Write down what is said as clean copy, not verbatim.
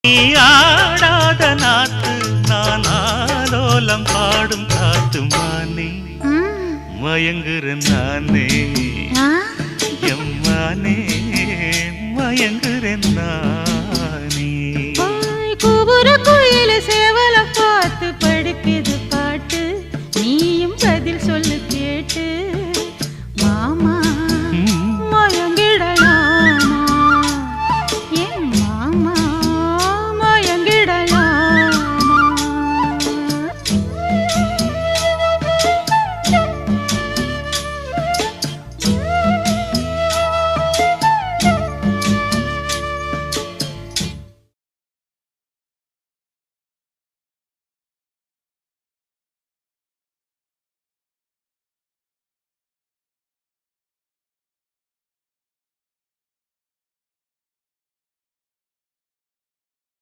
நீ ஆடாத நாத்து நான் ஆலோலம் பாடும் காத்து மானே மயங்குறேன் நானே எம்மானே மயங்குறேன் நான்